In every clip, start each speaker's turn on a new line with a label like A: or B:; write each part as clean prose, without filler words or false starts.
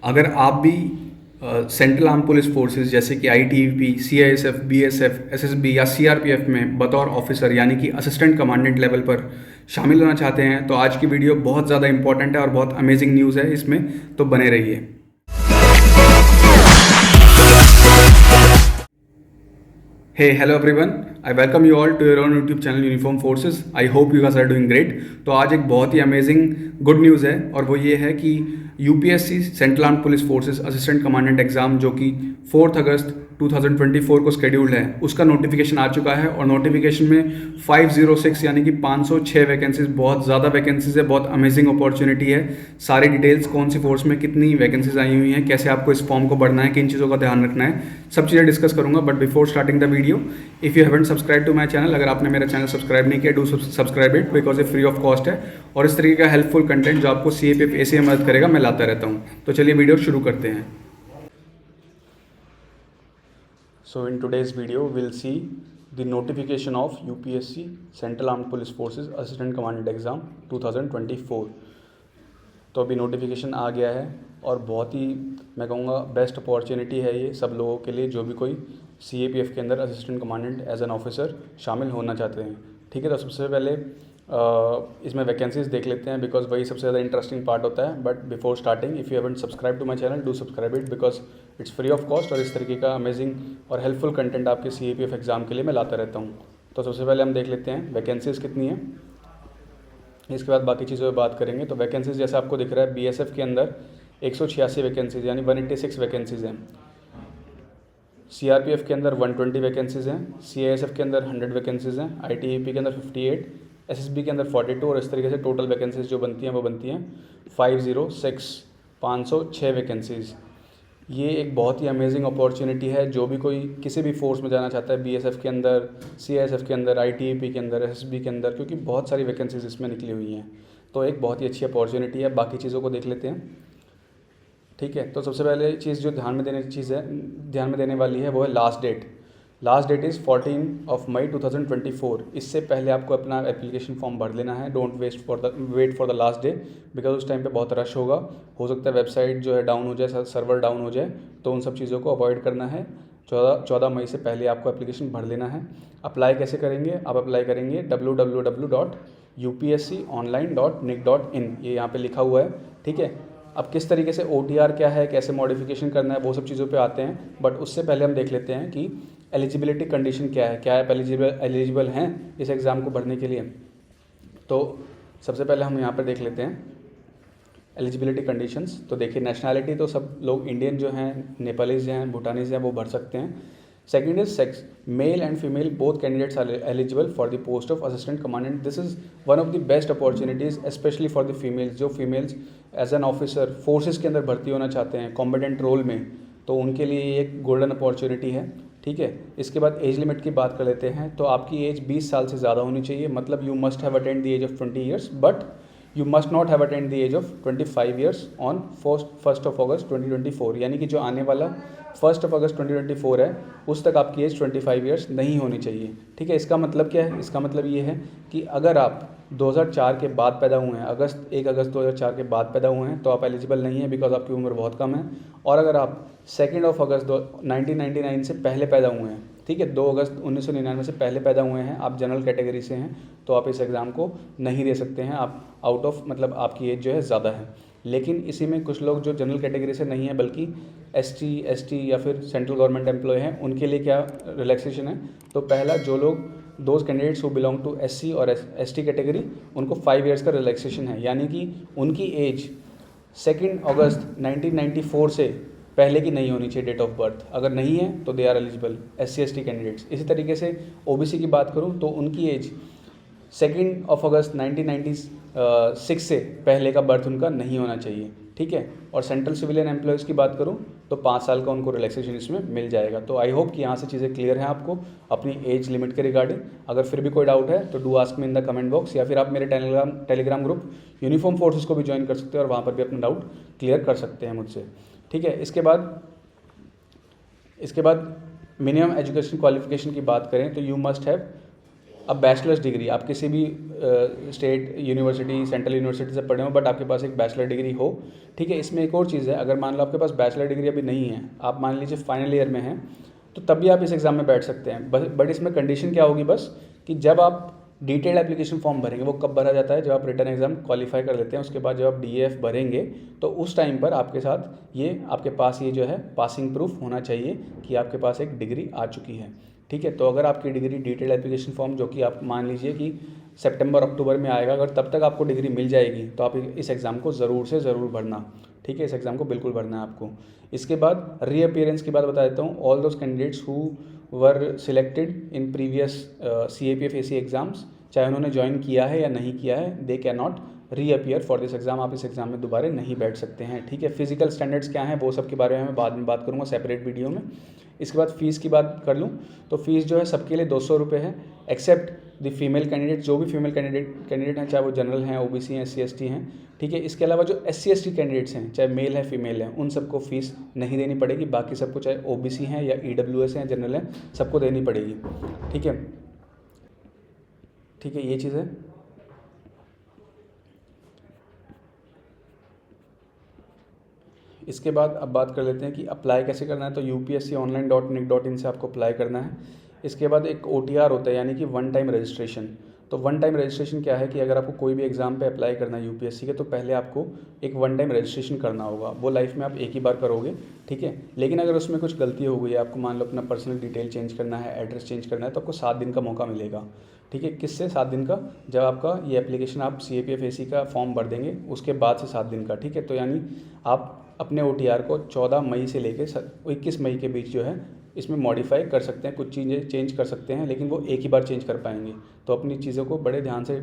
A: अगर आप भी सेंट्रल आर्म पुलिस फोर्सेस जैसे कि आईटीबीपी, सीआईएसएफ, बीएसएफ, एसएसबी या सीआरपीएफ में बतौर ऑफिसर यानी कि असिस्टेंट कमांडेंट लेवल पर शामिल होना चाहते हैं तो आज की वीडियो बहुत ज़्यादा इंपॉर्टेंट है और बहुत अमेजिंग न्यूज़ है इसमें, तो बने रहिए। Hey, hello everyone. I welcome you all to your own YouTube channel Uniform Forces. I hope you guys are doing great. तो आज एक बहुत ही अमेजिंग गुड न्यूज़ है और वो ये है कि UPSC central arm police forces assistant commandant exam जो कि 4 अगस्त 2024 को शेड्यूल्ड है उसका नोटिफिकेशन आ चुका है और नोटिफिकेशन में 506 यानी कि 506 वैकेंसीज, बहुत ज़्यादा वैकेंसीज है, बहुत अमेजिंग अपॉर्चुनिटी है। सारी डिटेल्स कौन सी फोर्स में कितनी वैकेंसीज आई हुई हैं, कैसे आपको इस फॉर्म को भरना है, किन चीज़ों का ध्यान रखना है, सब चीज़ें डिस्कस करूंगा। But before starting the video, if you haven't subscribe to my channel, अगर आपने मेरा चैनल सब्सक्राइब नहीं किया, डू सब्सक्राइब इट बिकॉज ये फ्री ऑफ कॉस्ट है और इस तरीके का हेल्पफुल कंटेंट जो आपको सीएपीएफ एसी में मदद करेगा मैं लाता रहता हूँ। तो चलिए वीडियो शुरू करते हैं। So in today's video we'll see the notification of UPSC Central Armed Police Forces Assistant Commandant Exam 2024। तो अभी नोटिफिकेशन आ गया है और बहुत ही मैं कहूँगा बेस्ट अपॉर्चुनिटी है ये सब लोगों के लिए जो भी कोई CAPF के अंदर assistant commandant as an officer शामिल होना चाहते हैं। ठीक है, तो सबसे पहले इसमें वैकेंसीज देख लेते हैं बिकॉज वही सबसे ज़्यादा इंटरेस्टिंग पार्ट होता है। But before starting, if you haven't subscribe to my channel, do subscribe it because it's free of cost और इस तरीके का अमेजिंग और हेल्पफुल कंटेंट आपके CAPF एग्ज़ाम के लिए मैं लाता रहता हूँ। तो सबसे पहले हम देख लेते हैं वैकेंसीज़ कितनी है, इसके बाद बाकी चीज़ों पर बात करेंगे। तो वैकेंसीज जैसे आपको दिख रहा है BSF के अंदर 186 वैकेंसीज यानी 186 वैकेंसीज़ हैं, CRPF के अंदर 120 वैकेंसीज़ हैं, CISF के अंदर 100 वैकेंसीज़ हैं, ITBP के अंदर 58, SSB के अंदर 42 और इस तरीके से टोटल वैकेंसीज जो बनती हैं वो बनती हैं 506 वैकेंसीज़। ये एक बहुत ही अमेजिंग अपॉर्चुनिटी है जो भी कोई किसी भी फोर्स में जाना चाहता है, BSF के अंदर, CISF के अंदर, ITBP के अंदर, SSB के अंदर, क्योंकि बहुत सारी वैकेंसीज इसमें निकली हुई हैं। तो एक बहुत ही अच्छी अपॉर्चुनिटी है। बाकी चीज़ों को देख लेते हैं। ठीक है, तो सबसे पहले चीज़ जो ध्यान में देने वाली है वो है last date. Last date is 14 May 2024। इससे पहले आपको अपना एप्लीकेशन फॉर्म भर लेना है। Don't wait for the last day because उस टाइम पे बहुत रश होगा, हो सकता है वेबसाइट जो है डाउन हो जाए, सर्वर डाउन हो जाए, तो उन सब चीज़ों को अवॉइड करना है। 14 मई से पहले आपको एप्लीकेशन भर लेना है। अप्लाई कैसे करेंगे? आप अप्लाई करेंगे www.upsconline.nic.in, ये यहाँ पे लिखा हुआ है। ठीक है, अब किस तरीके से OTR क्या है, कैसे मॉडिफिकेशन करना है, वो सब चीज़ों पे आते हैं। बट उससे पहले हम देख लेते हैं कि एलिजिबिलिटी कंडीशन क्या है, क्या आप एलिजिबल हैं इस एग्ज़ाम को भरने के लिए। तो सबसे पहले हम यहाँ पर देख लेते हैं एलिजिबिलिटी कंडीशंस। तो देखिए, नेशनैलिटी तो सब लोग इंडियन जो हैं, नेपालीज हैं, भूटानीज हैं, वो भर सकते हैं। Second is sex, male and female both candidates are eligible for the post of assistant commandant. This is one of the best opportunities specially for the females. जो females as an officer forces के अंदर भर्ती होना चाहते हैं competent role में, तो उनके लिए ये एक गोल्डन अपॉर्चुनिटी है। ठीक है, इसके बाद एज लिमिट की बात कर लेते हैं। तो आपकी एज 20 साल से ज़्यादा होनी चाहिए, मतलब you must have attend the age of 20 years, but you must not have attend the age of 25 years on 1 August 2024। यानी कि जो आने वाला 1 अगस्त 2024 है उस तक आपकी एज 25 ईयर्स नहीं होनी चाहिए। ठीक है, इसका मतलब क्या है? इसका मतलब ये है कि अगर आप 2004 के बाद पैदा हुए हैं, 1 अगस्त 2004 के बाद पैदा हुए हैं, तो आप एलिजिबल नहीं हैं बिकॉज आपकी उम्र बहुत कम है। और अगर आप 2 अगस्त 1999 से पहले पैदा हुए हैं, ठीक है, 2 अगस्त 1999 से पहले पैदा हुए हैं, आप जनरल कैटेगरी से हैं, तो आप इस एग्ज़ाम को नहीं दे सकते हैं। आप आउट ऑफ, मतलब आपकी एज जो है ज़्यादा है। लेकिन इसी में कुछ लोग जो जनरल कैटेगरी से नहीं है बल्कि ST, ST या फिर सेंट्रल गवर्नमेंट एम्प्लॉय हैं, उनके लिए क्या रिलैक्सेशन है? तो पहला, जो लोग those candidates who belong to SC और ST कैटेगरी, उनको 5 ईयर्स का रिलैक्सेशन है। यानी कि उनकी एज 2 अगस्त 1994 से पहले की नहीं होनी चाहिए डेट ऑफ बर्थ। अगर नहीं है तो they are eligible SC ST candidates. इसी तरीके से OBC की बात करूं तो उनकी एज 2 अगस्त 1996 से पहले का बर्थ उनका नहीं होना चाहिए। ठीक है, और सेंट्रल सिविलियन एम्प्लॉयज़ की बात करूं तो 5 साल का उनको रिलैक्सेशन इसमें मिल जाएगा। तो आई होप कि यहाँ से चीज़ें क्लियर हैं आपको अपनी एज लिमिट के रिगार्डिंग। अगर फिर भी कोई डाउट है तो do ask me in the comment box, या फिर आप मेरे टेलीग्राम ग्रुप यूनिफॉर्म फोर्सेस को भी ज्वाइन कर सकते हैं और वहाँ पर भी अपना डाउट क्लियर कर सकते हैं मुझसे। ठीक है, इसके बाद मिनिमम एजुकेशन क्वालिफिकेशन की बात करें तो यू मस्ट हैव अब बैचलर्स डिग्री आप किसी भी स्टेट यूनिवर्सिटी, सेंट्रल यूनिवर्सिटी से पढ़े हो बट आपके पास एक बैचलर डिग्री हो, ठीक है। इसमें एक और चीज़ है, अगर मान लो आपके पास बैचलर डिग्री अभी नहीं है, आप मान लीजिए फाइनल ईयर में हैं, तो तब भी आप इस एग्ज़ाम में बैठ सकते हैं। बट इसमें कंडीशन क्या होगी बस, कि जब आप डिटेल्ड एप्लीकेशन फॉर्म भरेंगे, वो कब भरा जाता है, जब आप रिटर्न एग्जाम क्वालिफाई कर लेते हैं, उसके बाद जब आप DEF भरेंगे तो उस टाइम पर आपके साथ ये आपके पास ये जो है पासिंग प्रूफ होना चाहिए कि आपके पास एक डिग्री आ चुकी है, ठीक है। तो अगर आपकी डिग्री डिटेल्ड एप्लीकेशन फॉर्म जो कि आप मान लीजिए कि सितंबर अक्टूबर में आएगा, अगर तब तक आपको डिग्री मिल जाएगी तो आप इस एग्ज़ाम को ज़रूर से ज़रूर भरना, ठीक है। इस एग्ज़ाम को बिल्कुल भरना है आपको। इसके बाद रीअपियरेंस की बात बता देता हूँ। All those candidates who were selected in previous CAPF AC exams, चाहे उन्होंने ज्वाइन किया है या नहीं किया है, they can not reappear for this exam. आप इस एग्ज़ाम में दोबारा नहीं बैठ सकते हैं, ठीक है। फिजिकल स्टैंडर्ड्स क्या हैं वो सब के बारे में मैं बाद में बात करूँगा सेपरेट वीडियो में। इसके बाद फ़ीस की बात कर लूँ तो फ़ीस जो है सबके लिए 200 रुपये है, एक्सेप्ट द फीमेल कैंडिडेट। जो भी फीमेल कैंडिडेट हैं, चाहे वो जनरल हैं, OBC हैं, SC ST हैं, ठीक है। इसके अलावा जो SC ST कैंडिडेट्स हैं, चाहे मेल है फीमेल है, उन सबको फ़ीस नहीं देनी पड़ेगी। बाकी सबको चाहे OBC हैं या EWS हैं, जनरल हैं, सबको देनी पड़ेगी, ठीक है, ठीक है। ये चीज़ है। इसके बाद अब बात कर लेते हैं कि अप्लाई कैसे करना है। तो upsconline.nic.in से आपको अप्लाई करना है। इसके बाद एक OTR होता है, यानी कि वन टाइम रजिस्ट्रेशन। तो वन टाइम रजिस्ट्रेशन क्या है कि अगर आपको कोई भी एग्ज़ाम पे अप्लाई करना है UPSC के, तो पहले आपको एक वन टाइम रजिस्ट्रेशन करना होगा। वो लाइफ में आप एक ही बार करोगे, ठीक है। लेकिन अगर उसमें कुछ गलती हो गई है, आपको मान लो अपना पर्सनल डिटेल चेंज करना है, एड्रेस चेंज करना है, तो आपको 7 दिन का मौका मिलेगा, ठीक है। किससे 7 दिन का? जब आपका ये एप्लीकेशन आप CAPF AC का फॉर्म भर देंगे उसके बाद से 7 दिन का, ठीक है। तो यानी आप अपने OTR को 14 मई से लेकर 21 मई के बीच जो है इसमें मॉडिफाई कर सकते हैं, कुछ चीज़ें चेंज कर सकते हैं, लेकिन वो एक ही बार चेंज कर पाएंगे। तो अपनी चीज़ों को बड़े ध्यान से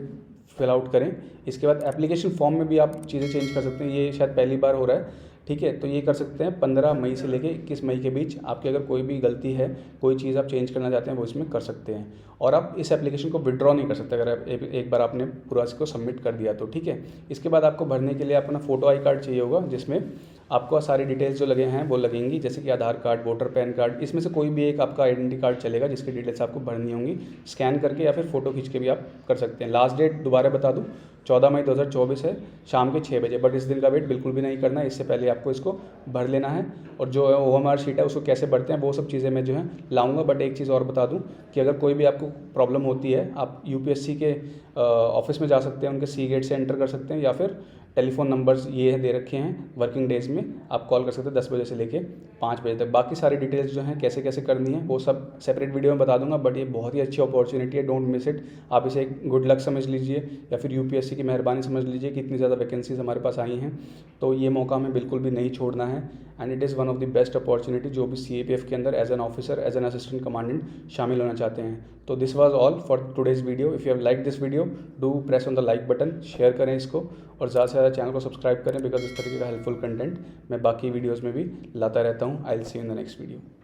A: फिल आउट करें। इसके बाद एप्लीकेशन फॉर्म में भी आप चीज़ें चेंज कर सकते हैं, ये शायद पहली बार हो रहा है, ठीक है। तो ये कर सकते हैं 15 मई से लेकर 21 मई के बीच। आपकी अगर कोई भी गलती है, कोई चीज़ आप चेंज करना चाहते हैं, वो इसमें कर सकते हैं। और आप इस एप्लीकेशन को विड्रॉ नहीं कर सकते अगर आप एक बार आपने पूरा इसको सबमिट कर दिया तो, ठीक है। इसके बाद आपको भरने के लिए अपना फ़ोटो आई कार्ड चाहिए होगा, जिसमें आपको सारी डिटेल्स जो लगे हैं वो लगेंगी, जैसे कि आधार कार्ड, वोटर पैन कार्ड, इसमें से कोई भी एक आपका आइडेंटिटी कार्ड चलेगा जिसकी डिटेल्स आपको भरनी होंगी। स्कैन करके या फिर फ़ोटो खींच के भी आप कर सकते हैं। लास्ट डेट दोबारा बता दूं, 14 मई 2024 है, शाम के 6 बजे। बट इस दिन का वेट बिल्कुल भी नहीं करना है, इससे पहले आपको इसको भर लेना है। और जो OMR शीट है उसको कैसे भरते हैं वो सब चीज़ें मैं जो है लाऊंगा। बट एक चीज़ और बता दूं कि अगर कोई भी आपको प्रॉब्लम होती है, आप UPSC के ऑफिस में जा सकते हैं, उनके C गेट से एंटर कर सकते हैं, या फिर टेलीफोन नंबर्स ये दे रखे हैं, वर्किंग डेज़ में आप कॉल कर सकते हैं 10 बजे से लेके 5 बजे तक। बाकी सारी डिटेल्स जो हैं कैसे कैसे करनी है वो सब सेपरेट वीडियो में बता दूंगा। बट ये बहुत ही अच्छी अपॉर्चुनिटी है, डोंट मिस इट। आप इसे एक गुड लक समझ लीजिए या फिर UPSC की मेहरबानी समझ लीजिए कि इतनी ज़्यादा वैकेंसीज हमारे पास आई हैं, तो ये मौका हमें बिल्कुल भी नहीं छोड़ना है। And it is one of the best opportunity जो भी CAPF के अंदर as an officer, as an assistant commandant शामिल होना चाहते हैं। तो this was all for today's video. If you have like this video, do press on the like button, share करें इसको और ज़्यादा से ज़्यादा चैनल को सब्सक्राइब करें, बिकॉज इस तरीके का हेल्पफुल कंटेंट मैं बाकी वीडियोज़ में भी लाता रहता हूँ। I will see you in the next video.